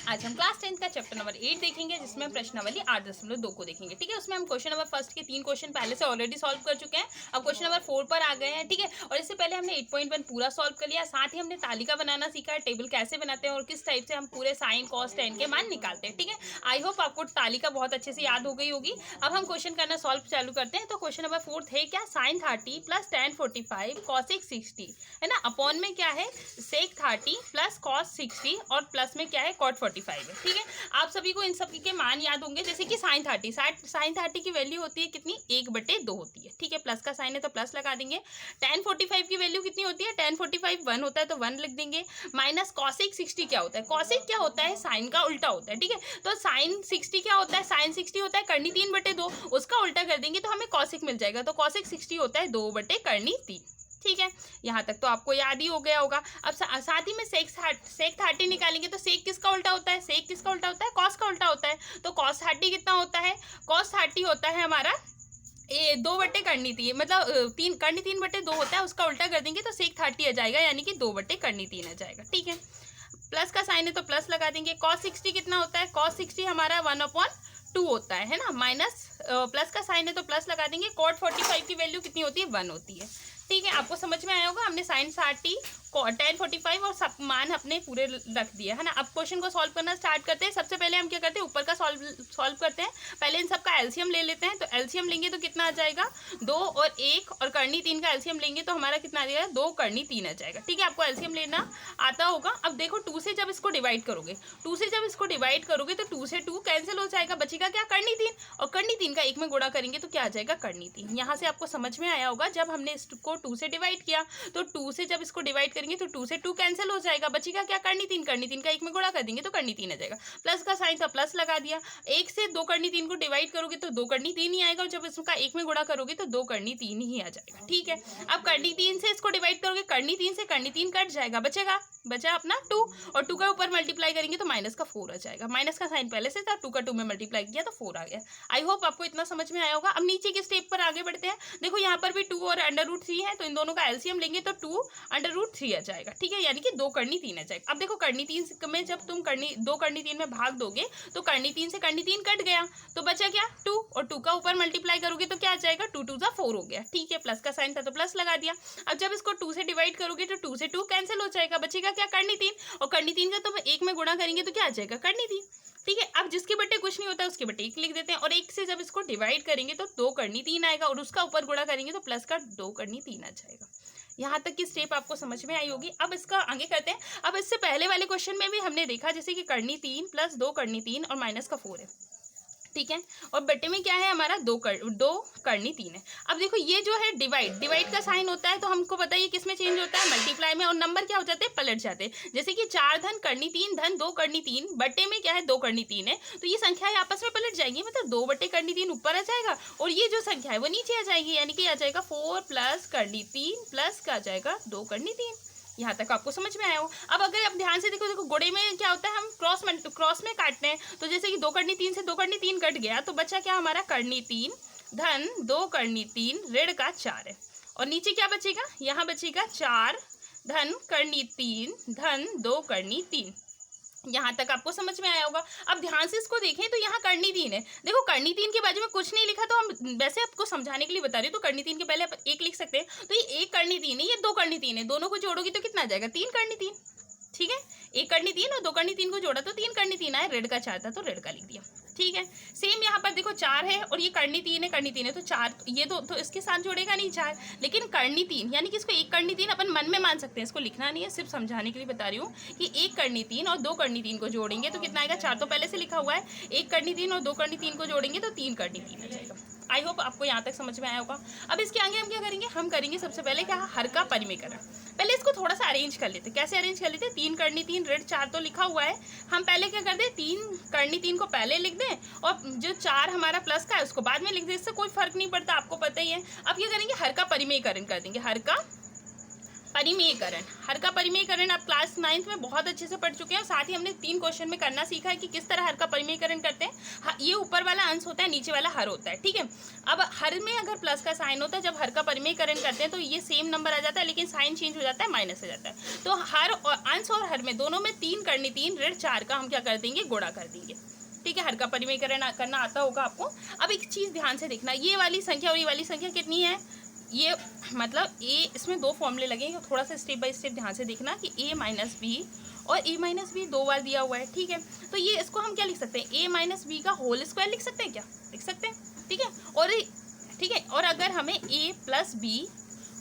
आज हम क्लास 10 का चैप्टर नंबर 8 देखेंगे, जिसमें हम प्रश्नावली 8.2 को देखेंगे। ठीक है, उसमें हम क्वेश्चन नंबर फर्स्ट के 3 क्वेश्चन पहले से ऑलरेडी सॉल्व कर चुके हैं। अब क्वेश्चन नंबर 4 पर आ गए हैं। ठीक है, और इससे पहले हमने 8.1 पूरा सॉल्व कर लिया। साथ ही हमने तालिका बनाना सीखा है, टेबल कैसे बनाते हैं और किस टाइप से हम पूरे साइन कॉस टेन के मान निकालते हैं। ठीक है, आई होप आपको तालिका बहुत अच्छे से याद हो गई होगी। अब हम क्वेश्चन करना सॉल्व चालू करते हैं। तो क्वेश्चन नंबर 4 है क्या, साइन 30 प्लस tan 45 कॉसेक 60 है ना, अपॉन में क्या है सेक 30 प्लस कॉस 60 और प्लस में क्या है कॉट 45 है। ठीक है, आप सभी को इन सभी के मान याद होंगे। जैसे कि साइन 30 की वैल्यू होती है कितनी, 1/2 होती है। ठीक है, प्लस का साइन है तो प्लस लगा देंगे। tan 45 की वैल्यू कितनी होती है, tan 45 1 होता है तो 1 लिख देंगे। माइनस कॉसेक 60 क्या होता है, कॉसेक क्या होता है, साइन का उल्टा होता है। ठीक है, तो साइन 60 क्या होता है, साइन 60 होता है करनी 3/2, उसका उल्टा कर देंगे तो हमें कॉसेक मिल जाएगा। तो कॉसेक 60 होता है 2/3। ठीक है, यहाँ तक तो आपको याद ही हो गया होगा। अब साथ ही में सेक 30 निकालेंगे तो सेक किसका उल्टा होता है, सेक किसका उल्टा होता है, कॉस का उल्टा होता है। तो कॉस 30 कितना होता है, कॉस 30 होता है हमारा 2/3, मतलब 3/2 होता है, उसका उल्टा कर देंगे तो सेक 30 आ जाएगा, यानी कि 2/3 आ जाएगा। ठीक है, प्लस का साइन है तो प्लस लगा देंगे। कॉस 60 कितना होता है, कॉस 60 हमारा 1/2 होता है ना, माइनस प्लस का साइन है तो प्लस लगा देंगे। कॉट 45 की वैल्यू कितनी होती है, 1 होती है। ठीक है, आपको समझ में आया होगा। हमने साइन 30 tan 45 और सब मान अपने पूरे रख दिए है ना। अब क्वेश्चन को सॉल्व करना स्टार्ट करते हैं। सबसे पहले हम क्या करते हैं, ऊपर का सॉल्व करते हैं। पहले इन सब का एलसीएम ले लेते हैं। तो एलसीएम लेंगे तो कितना आ जाएगा, 2 और 1 और करनी 3 का एलसीएम लेंगे तो हमारा कितना आ जाएगा, 2 करनी 3 आ जाएगा। ठीक है, आपको एलसीएम लेना आता होगा। अब देखो 2 से जब इसको डिवाइड करोगे, 2 से जब इसको डिवाइड करोगे तो 2 से 2 कैंसिल हो जाएगा, बचेगा क्या, करनी 3, और करनी 3 का 1 में गुणा करेंगे तो क्या आ जाएगा, करनी 3। यहाँ से आपको समझ में आया होगा, जब हमने इसको 2 से डिवाइड किया तो 2 से जब इसको डिवाइड करेंगे तो 2 से 2 कैंसिल हो जाएगा, बचेगा क्या, करनी 3 का 1 में गुणा कर देंगे तो करनी 3 आ जाएगा। प्लस का साइन था प्लस लगा दिया। 1 से 2 करनी 3 को डिवाइड करोगे तो 2 करनी 3 ही आएगा, और जब इसका 1 में गुणा करोगे तो 2 करनी 3 ही आ जाएगा। ठीक है, अब करनी 3 से इसको डिवाइड करोगे, करनी 3 से करनी 3 कट जाएगा, बचा अपना 2, और 2 का ऊपर मल्टीप्लाई करेंगे तो माइनस का 4 आ जाएगा। माइनस का साइन पहले से था, 2 का 2 में मल्टीप्लाई किया तो 4 आ गया। आई होप आपको इतना समझ में आया होगा। अब नीचे के स्टेप पर आगे बढ़ते हैं। देखो यहाँ पर भी 2 और √3 है, तो इन दोनों का एलसीएम लेंगे तो 2 √3 आ जाएगा। ठीक है, यानी कि 2 करनी 3 आ जाएगा। अब देखो करनी 3 में जब तुम 2 करनी 3 में भाग दोगे तो करनी 3 से करनी 3 कट गया, तो बचा क्या, 2, और 2 का ऊपर मल्टीप्लाई करोगे तो क्या आ जाएगा, 2 2 4 हो गया। ठीक है, प्लस का साइन था तो प्लस लगा दिया। अब जब इसको 2 से डिवाइड करोगे तो 2 से 2 कैंसिल हो जाएगा, बचेगा क्या, करनी 3, और करनी 3 का तो 1 में गुणा करेंगे तो क्या आ जाएगा, करनी 3। ठीक है, अब जिसके बटे कुछ नहीं होता उसके बटे 1 लिख देते हैं, और 1 से जब इसको डिवाइड करेंगे तो 2 करनी 3 आएगा, और उसका ऊपर गुणा करेंगे तो प्लस का 2 करनी 3 आ जाएगा। यहाँ तक की स्टेप आपको समझ में आई होगी। अब इसका आगे करते हैं। अब इससे पहले वाले क्वेश्चन में भी हमने देखा, जैसे कि करनी 3 प्लस 2 करनी 3 और माइनस का 4 है। ठीक है, और बटे में क्या है हमारा, 2 करनी 3 है। अब देखो ये जो है डिवाइड का साइन होता है, तो हमको बताइए किस में चेंज होता है, मल्टीप्लाई में, और नंबर क्या हो जाते हैं, पलट जाते हैं। जैसे कि 4 धन करनी 3 धन 2 करनी 3, बटे में क्या है, 2 करनी 3 है, तो ये संख्याएं आपस में पलट जाएंगी, मतलब 2 बटे करनी 3 ऊपर आ जाएगा और ये जो संख्या है वो नीचे आ जाएगी, यानी कि आ जाएगा 4 प्लस करनी 3 प्लस का आ जाएगा 2 करनी 3। यहाँ तक आपको समझ में आया हो। अब अगर आप ध्यान से देखो गुणे में क्या होता है, हम क्रॉस में काटते हैं, तो जैसे कि 2 करनी 3 से 2 करनी 3 कट गया, तो बचा क्या हमारा, करनी 3 धन 2 करनी 3 ऋण का 4 है, और नीचे क्या बचेगा, यहाँ बचेगा 4 धन करनी 3 धन 2 करनी 3। यहाँ तक आपको समझ में आया होगा। अब ध्यान से इसको देखें तो यहाँ करनी 3 है। देखो करनी 3 के बाजू में कुछ नहीं लिखा, तो हम वैसे आपको समझाने के लिए बता रही हूँ, तो करनी 3 के पहले आप 1 लिख सकते हैं। तो ये 1 करनी 3 है, ये 2 करनी 3 है, दोनों को जोड़ोगी तो कितना आ जाएगा, 3 करनी 3। ठीक है, 1 करनी 3 और 2 करनी 3 को जोड़ा तो 3 करनी 3 आया, ऋण का 4 था तो ऋण का लिख दिया। ठीक है, सेम यहाँ पर देखो 4 है और ये करनी 3 है, तो 4 ये तो इसके साथ जोड़ेगा नहीं 4, लेकिन करनी 3 यानी कि इसको 1 करनी 3 अपन मन में मान सकते हैं, इसको लिखना नहीं है, सिर्फ समझाने के लिए बता रही हूँ कि 1 करनी 3 और 2 करनी 3 को जोड़ेंगे तो कितना आएगा, 4 तो पहले से लिखा हुआ है, 1 करनी 3 और 2 करनी 3 को जोड़ेंगे तो 3 करनी 3 आ जाएगा। आई होप आपको यहाँ तक समझ में आया होगा। अब इसके आगे हम क्या करेंगे, हम करेंगे सबसे पहले क्या, हर का परिमेयकरण। पहले इसको थोड़ा सा अरेंज कर लेते, कैसे अरेंज कर लेते, 3 करनी 3 ऋण 4 तो लिखा हुआ है, हम पहले क्या करते हैं, 3 करनी 3 को पहले लिख दें और जो 4 हमारा प्लस का है उसको बाद में लिख दें, इससे कोई फर्क नहीं पड़ता, आपको पता ही है। अब क्या करेंगे, हर का परिमेयकरण कर देंगे, हर का परिमेयकरण, हर का परिमेयकरण आप क्लास 9th में बहुत अच्छे से पढ़ चुके हैं और साथ ही हमने 3 क्वेश्चन में करना सीखा है कि किस तरह हर का परिमेयकरण करते हैं। ये ऊपर वाला अंश होता है, नीचे वाला हर होता है, ठीक है। अब हर में अगर प्लस का साइन होता है, जब हर का परिमेयकरण करते हैं तो ये सेम नंबर आ जाता है, लेकिन साइन चेंज हो जाता है, माइनस हो जाता है। तो हर और अंश और हर में दोनों में 3 करनी 3 ऋण 4 का हम क्या कर देंगे, गुणा कर देंगे, ठीक है। हर का परिमेयकरण करना आता होगा आपको। अब एक चीज़ ध्यान से देखना, ये वाली संख्या और ये वाली संख्या कितनी है, ये मतलब ए, इसमें 2 फॉर्मूले लगेंगे, थोड़ा सा स्टेप बाय स्टेप ध्यान से देखना कि a माइनस बी और a माइनस बी 2 बार दिया हुआ है, ठीक है। तो ये इसको हम क्या लिख सकते हैं, a माइनस बी का होल स्क्वायर लिख सकते हैं, क्या लिख सकते हैं, ठीक है। और ठीक है, और अगर हमें a प्लस बी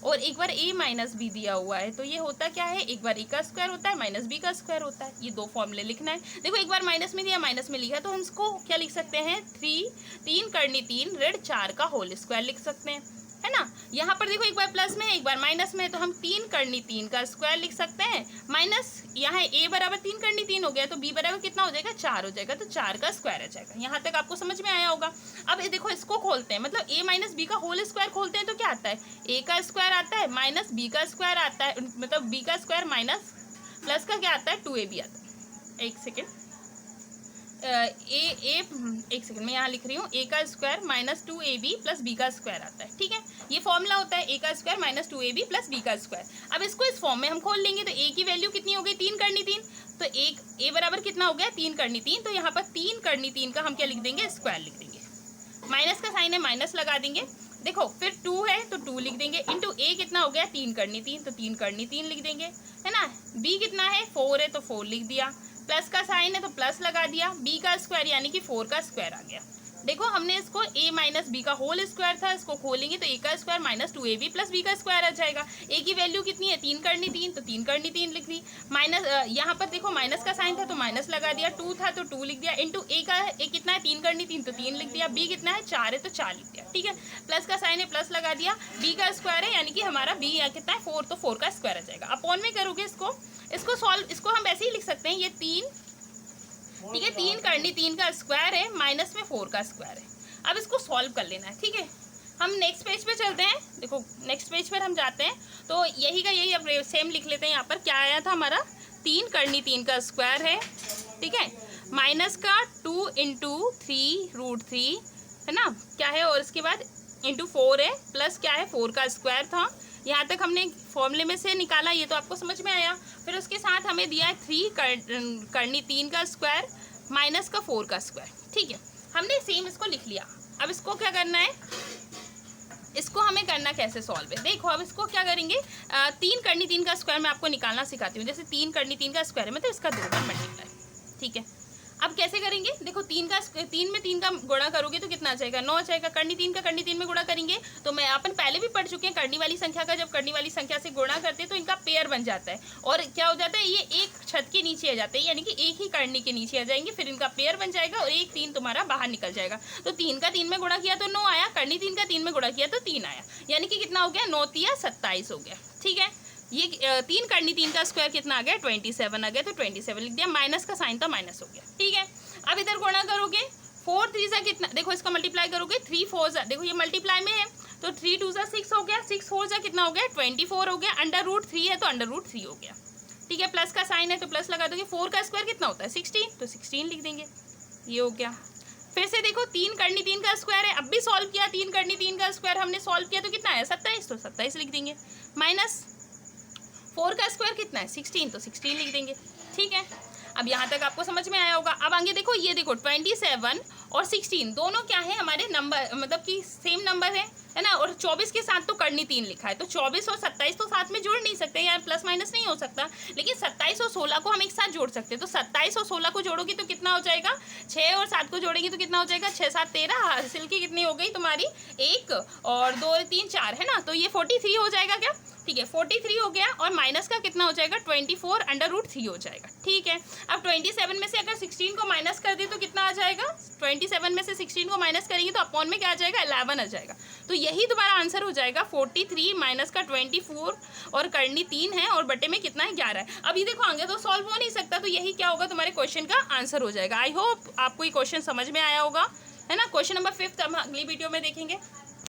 और एक बार a माइनस बी दिया हुआ है तो ये होता क्या है, एक बार a का स्क्वायर होता है, माइनस b का स्क्वायर होता है। ये 2 फॉर्मूले लिखना है। देखो एक बार माइनस में दिया, माइनस में लिखा, तो हम इसको क्या लिख सकते हैं, 3 करनी 3 ऋण 4 का होल स्क्वायर लिख सकते हैं, है ना। यहाँ पर देखो एक बार प्लस में है, एक बार माइनस में है, तो हम 3 करनी 3 का स्क्वायर लिख सकते हैं, माइनस यहाँ a बराबर 3 करनी 3 हो गया, तो b बराबर कितना हो जाएगा, 4 हो जाएगा, तो 4 का स्क्वायर आ जाएगा। यहाँ तक आपको समझ में आया होगा। अब ये देखो इसको खोलते हैं, मतलब a माइनस बी का होल स्क्वायर खोलते हैं तो क्या आता है, a का स्क्वायर आता है माइनस b का स्क्वायर आता है, मतलब b का स्क्वायर माइनस प्लस का क्या आता है, 2ab आता है। एक सेकेंड, एक सेकंड मैं यहाँ लिख रही हूँ, a का square minus 2ab plus b का स्क्वायर आता है, ठीक है। ये फॉर्मूला होता है a का square minus 2ab plus b का स्क्वायर। अब इसको इस फॉर्म में हम खोल लेंगे तो a की वैल्यू कितनी हो गई, 3 करनी 3, तो एक a बराबर कितना हो गया, 3 करनी 3, तो यहाँ पर 3 करनी 3 का हम क्या लिख देंगे, स्क्वायर लिख देंगे। माइनस का साइन है, माइनस लगा देंगे। देखो फिर 2 है तो 2 लिख देंगे, इंटू a कितना हो गया, 3 करनी 3, तो 3 करनी 3 लिख देंगे, है ना। b कितना है, 4 है, तो 4 लिख दिया, प्लस का साइन है तो प्लस लगा दिया, b का स्क्वायर यानी कि 4 का स्क्वायर आ गया। देखो हमने इसको a माइनस बी का होल स्क्वायर था, इसको खोलेंगे तो a का square minus 2ab plus b का स्क्वायर आ जाएगा। a की वैल्यू कितनी है, 3 करनी 3, तो 3 करनी 3 लिख दी, माइनस यहाँ पर देखो माइनस का साइन था तो माइनस लगा दिया, 2 था तो 2 लिख दिया, इंटू a कितना है, 3 करनी 3, तो 3 लिख दिया, b कितना है, 4 है, तो 4 लिख दिया, ठीक है। प्लस का साइन है, प्लस लगा दिया, b का स्क्वायर है यानी कि हमारा b कितना है, 4, तो 4 का स्क्वायर आ जाएगा। अपॉन में करोगे इसको सॉल्व, इसको हम वैसे ही लिख सकते हैं, ये 3, ठीक है, 3 करनी 3 का स्क्वायर है माइनस में 4 का स्क्वायर है। अब इसको सॉल्व कर लेना है, ठीक है। हम नेक्स्ट पेज पे चलते हैं। देखो नेक्स्ट पेज पर हम जाते हैं तो यही का यही अब सेम लिख लेते हैं। यहाँ पर क्या आया था हमारा, 3 करनी 3 का स्क्वायर है, ठीक है, माइनस का 2 इंटू 3 रूट 3, है ना, क्या है, और इसके बाद इंटू 4 है, प्लस क्या है, 4 का स्क्वायर था। यहाँ तक हमने फॉर्मूले में से निकाला, ये तो आपको समझ में आया। फिर उसके साथ हमें दिया है 3 करनी 3 का स्क्वायर माइनस का 4 का स्क्वायर, ठीक है। हमने सेम इसको लिख लिया। अब इसको क्या करना है, इसको हमें करना कैसे सॉल्व है, देखो अब इसको क्या करेंगे, 3 करनी 3 का स्क्वायर मैं आपको निकालना सिखाती हूँ। जैसे 3 करनी 3 का स्क्वायर है मतलब इसका 2 बार मल्टीप्लाई, ठीक है। अब कैसे करेंगे, देखो 3 में 3 का गुणा करोगे तो कितना आ जाएगा, 9 आ जाएगा। करनी 3 का करनी 3 में गुणा करेंगे तो मैं अपन पहले भी पढ़ चुके हैं, करनी वाली संख्या का जब करनी वाली संख्या से गुणा करते हैं तो इनका पेयर बन जाता है और क्या हो जाता है, ये एक छत के नीचे आ जाते हैं, यानी कि एक ही करनी के नीचे आ जाएंगे, फिर इनका पेयर बन जाएगा और एक 3 तुम्हारा बाहर निकल जाएगा। तो 3 का 3 में गुणा किया तो 9 आया, करनी 3 का 3 में गुणा किया तो 3 आया, यानी कि कितना हो गया, 9 तिया 27 हो गया, ठीक है। ये 3 करनी 3 का स्क्वायर कितना आ गया, 27 आ गया, तो 27 लिख दिया, माइनस का साइन था माइनस हो गया, ठीक है। अब इधर गुणा करोगे, 4 3 जा कितना, देखो इसका मल्टीप्लाई करोगे, 3 4 जा, देखो ये मल्टीप्लाई में है तो 3 2 जा 6 हो गया, 6 4 जा कितना हो गया, 24 हो गया, अंडर रूट 3 है तो अंडर रूट 3 हो गया, ठीक है। प्लस का साइन है तो प्लस लगा दोगे, 4 का स्क्वायर कितना होता है 16, तो 16 लिख देंगे, ये हो गया। फिर से देखो 3 करनी 3 का स्क्वायर है, अब भी सॉल्व किया, 3 करनी 3 का स्क्वायर हमने सॉल्व किया तो कितना आया 27, तो 27 लिख देंगे, माइनस 4 का स्क्वायर कितना है 16, तो 16 लिख देंगे, ठीक है। अब यहाँ तक आपको समझ में आया होगा। अब आगे देखो, ये देखो 27 और 16 दोनों क्या है हमारे नंबर, मतलब कि सेम नंबर है ना, और 24 के साथ तो करनी 3 लिखा है, तो 24 और 27 तो साथ में जोड़ नहीं सकते यार, प्लस माइनस नहीं हो सकता, लेकिन 27 और 16 को हम एक साथ जोड़ सकते हैं। तो 27 और 16 को जोड़ोगे तो कितना हो जाएगा, 6 और 7 को जोड़ेंगे तो कितना हो जाएगा, 6 7 13, हासिल की कितनी हो गई तुम्हारी 1 और 2 3 4, है ना, तो ये 43 हो जाएगा क्या, ठीक है, 43 हो गया, और माइनस का कितना हो जाएगा 24 अंडर रूट 3 हो जाएगा, ठीक है। अब 27 में से अगर 16 को माइनस कर दे तो कितना आ जाएगा, 27 में से 16 को माइनस करेंगे तो अपॉन में क्या आ जाएगा, 11 आ जाएगा। तो यही तुम्हारा आंसर हो जाएगा 43 माइनस का 24 और करनी 3 है और बटे में कितना है 11 है। अब ये देखो आगे तो सॉल्व हो नहीं सकता, तो यही क्या होगा, तुम्हारे क्वेश्चन का आंसर हो जाएगा। आई होप आपको ये क्वेश्चन समझ में आया होगा, है ना। क्वेश्चन नंबर 5 हम अगली वीडियो में देखेंगे।